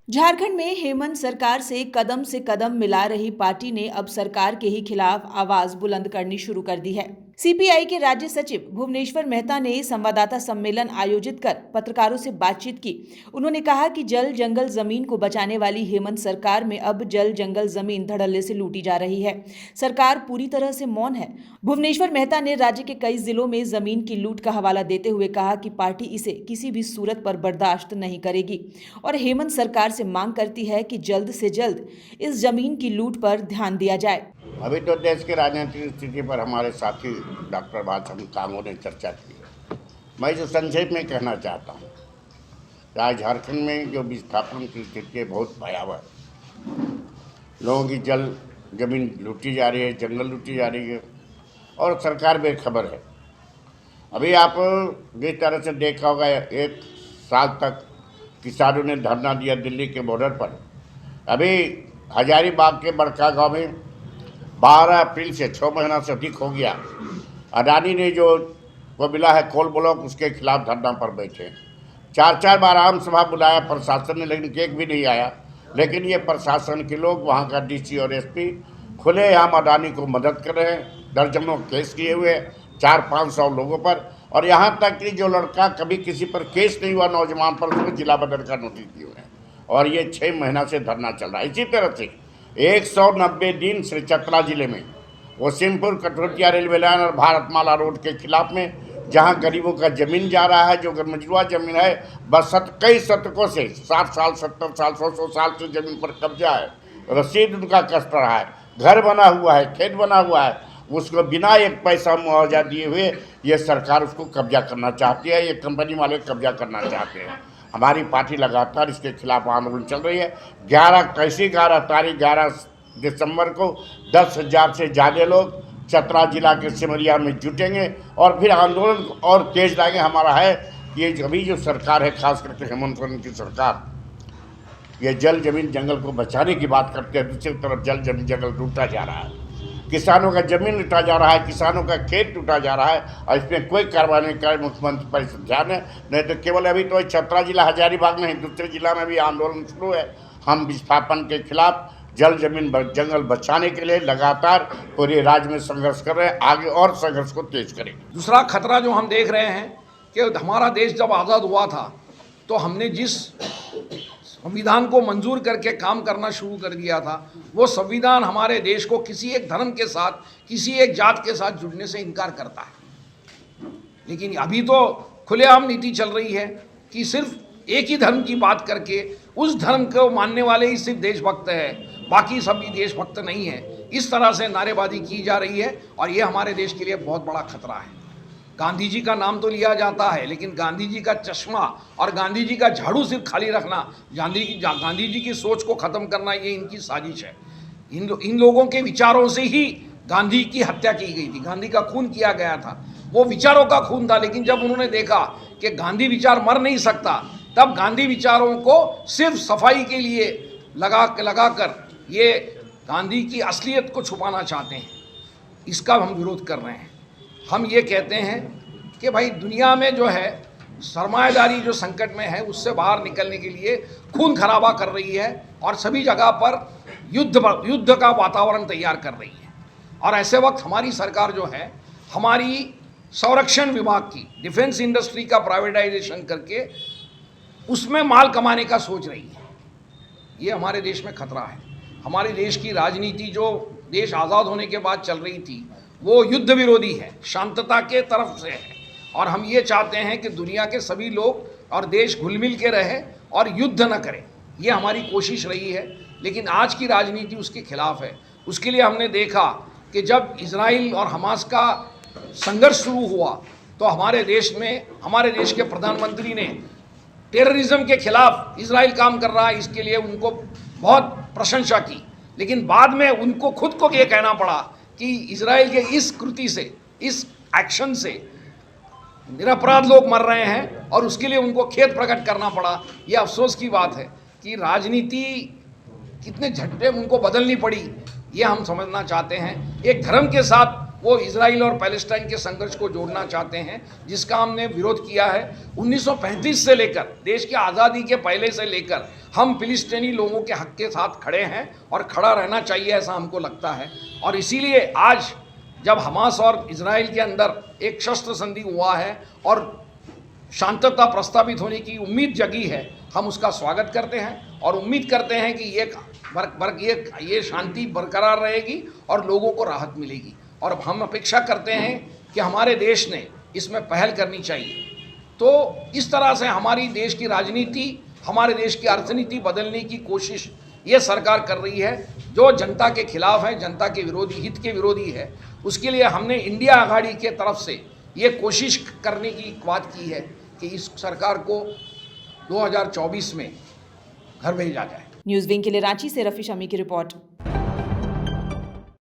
झारखंड में हेमंत सरकार से कदम मिला रही पार्टी ने अब सरकार के ही खिलाफ आवाज बुलंद करनी शुरू कर दी है। सीपीआई के राज्य सचिव भुवनेश्वर मेहता ने संवाददाता सम्मेलन आयोजित कर पत्रकारों से बातचीत की। उन्होंने कहा कि जल जंगल जमीन को बचाने वाली हेमंत सरकार में अब जल जंगल जमीन धड़ल्ले से लूटी जा रही है। सरकार पूरी तरह से मौन है। भुवनेश्वर मेहता ने राज्य के कई जिलों में जमीन की लूट का हवाला देते हुए कहा कि पार्टी इसे किसी भी सूरत पर बर्दाश्त नहीं करेगी और हेमंत सरकार से मांग करती है कि जल्द से जल्द इस जमीन की लूट पर ध्यान दिया जाए। अभी तो देश की राजनीतिक स्थिति पर हमारे साथी डॉक्टर बादशाह कांगो ने चर्चा की। मैं जो संक्षेप में कहना चाहता हूँ, आज झारखंड में जो विस्थापन की स्थिति है बहुत भयावह है। लोगों की जमीन लूटी जा रही है, जंगल लूटी जा रही है और सरकार बेखबर है। अभी आप जिस तरह से देखा होगा, एक साल तक किसानों ने धरना दिया दिल्ली के बॉर्डर पर। अभी हजारीबाग के बड़का गांव में 12 अप्रैल से 6 महीना से अधिक हो गया। अडानी ने जो वो मिला है कोल ब्लॉक, उसके खिलाफ धरना पर बैठे। 4 बार आम सभा बुलाया प्रशासन ने, लेकिन एक भी नहीं आया। लेकिन ये प्रशासन के लोग, वहाँ का डीसी और एसपी खुलेआम अडानी को मदद कर रहे हैं। दर्जनों केस किए हुए 400-500 लोगों पर, और यहाँ तक कि जो लड़का कभी किसी पर केस नहीं हुआ नौजवान पर, उसको जिला बदल का नोटिस दिए हुए हैं। और ये 6 महीना से धरना चल रहा है। इसी तरह से 190 दिन से चतरा जिले में वसीमपुर कटोरिया रेलवे लाइन और भारतमाला रोड के खिलाफ में, जहाँ गरीबों का जमीन जा रहा है, जो मजरूआ जमीन है, बस कई शतकों से 60 साल 70 साल 100 साल से जमीन पर कब्जा है। रसीद उनका कष्ट रहा है, घर बना हुआ है, खेत बना हुआ है, उसको बिना एक पैसा मुआवजा दिए हुए ये सरकार उसको कब्जा करना चाहती है। ये कंपनी वाले कब्जा करना चाहते हैं। हमारी पार्टी लगातार इसके खिलाफ आंदोलन चल रही है। 11 दिसंबर को 10,000 से ज़्यादा लोग चतरा जिला के सिमरिया में जुटेंगे और फिर आंदोलन और तेज लाएंगे। हमारा है कि ये अभी जो सरकार है, खास करके हेमंत सोरेन की सरकार, ये जल जमीन जंगल को बचाने की बात करते हैं, दूसरी तरफ जल जमीन जंगल लूटा जा रहा है। किसानों का जमीन लूटा जा रहा है, किसानों का खेत लूटा जा रहा है, और इसमें कोई कार्रवाई नहीं करे। मुख्यमंत्री पर इस ध्यान है, नहीं तो केवल अभी तो चतरा जिला हजारीबाग नहीं, दूसरे जिला में भी आंदोलन शुरू है। हम विस्थापन के खिलाफ जल जमीन जंगल बचाने के लिए लगातार पूरे राज्य में संघर्ष कर रहे हैं। आगे और संघर्ष को तेज करेंगे। दूसरा खतरा जो हम देख रहे हैं कि हमारा देश जब आज़ाद हुआ था तो हमने जिस संविधान को मंजूर करके काम करना शुरू कर दिया था, वो संविधान हमारे देश को किसी एक धर्म के साथ, किसी एक जात के साथ जुड़ने से इनकार करता है। लेकिन अभी तो खुलेआम नीति चल रही है कि सिर्फ एक ही धर्म की बात करके उस धर्म को मानने वाले ही सिर्फ देशभक्त है, बाकी सभी देशभक्त नहीं है। इस तरह से नारेबाजी की जा रही है और ये हमारे देश के लिए बहुत बड़ा खतरा है। गांधी जी का नाम तो लिया जाता है, लेकिन गांधी जी का चश्मा और गांधी जी का झाड़ू सिर्फ खाली रखना, गांधी जी की सोच को ख़त्म करना, ये इनकी साजिश है। इन लोगों के विचारों से ही गांधी की हत्या की गई थी, गांधी का खून किया गया था। वो विचारों का खून था, लेकिन जब उन्होंने देखा कि गांधी विचार मर नहीं सकता, तब गांधी विचारों को सिर्फ सफाई के लिए लगा कर ये गांधी की असलियत को छुपाना चाहते हैं। इसका हम विरोध कर रहे हैं। हम ये कहते हैं कि भाई दुनिया में जो है सरमायादारी जो संकट में है, उससे बाहर निकलने के लिए खून खराबा कर रही है और सभी जगह पर युद्ध का वातावरण तैयार कर रही है। और ऐसे वक्त हमारी सरकार जो है, हमारी संरक्षण विभाग की डिफेंस इंडस्ट्री का प्राइवेटाइजेशन करके उसमें माल कमाने का सोच रही है। ये हमारे देश में खतरा है। हमारे देश की राजनीति जो देश आज़ाद होने के बाद चल रही थी, वो युद्ध विरोधी है, शांतता के तरफ से है। और हम ये चाहते हैं कि दुनिया के सभी लोग और देश घुल मिल के रहे और युद्ध न करें। ये हमारी कोशिश रही है, लेकिन आज की राजनीति उसके खिलाफ है। उसके लिए हमने देखा कि जब इजराइल और हमास का संघर्ष शुरू हुआ तो हमारे देश के प्रधानमंत्री ने टेररिज्म के खिलाफ इजराइल काम कर रहा है, इसके लिए उनको बहुत प्रशंसा की। लेकिन बाद में उनको खुद को ये कहना पड़ा कि इजराइल के इस कृति से, इस एक्शन से निरपराध लोग मर रहे हैं और उसके लिए उनको खेद प्रकट करना पड़ा। ये अफसोस की बात है कि राजनीति कितने झटके उनको बदलनी पड़ी, ये हम समझना चाहते हैं। एक धर्म के साथ वो इजराइल और पैलेस्टाइन के संघर्ष को जोड़ना चाहते हैं, जिसका हमने विरोध किया है। 1935 से लेकर, देश की आज़ादी के पहले से लेकर हम फिलिस्तीनी लोगों के हक के साथ खड़े हैं और खड़ा रहना चाहिए, ऐसा हमको लगता है। और इसीलिए आज जब हमास और इजराइल के अंदर एक शस्त्र संधि हुआ है और शांतता प्रस्तावित होने की उम्मीद जगी है, हम उसका स्वागत करते हैं और उम्मीद करते हैं कि ये शांति बरकरार रहेगी और लोगों को राहत मिलेगी। और हम अपेक्षा करते हैं कि हमारे देश ने इसमें पहल करनी चाहिए। तो इस तरह से हमारी देश की राजनीति, हमारे देश की अर्थनीति बदलने की कोशिश ये सरकार कर रही है, जो जनता के खिलाफ है, जनता के विरोधी, हित के विरोधी है। उसके लिए हमने इंडिया आघाड़ी के तरफ से ये कोशिश करने की बात की है कि इस सरकार को 2024 में घर भेजा जाए। न्यूज विंग के लिए रांची से रफी शमी की रिपोर्ट।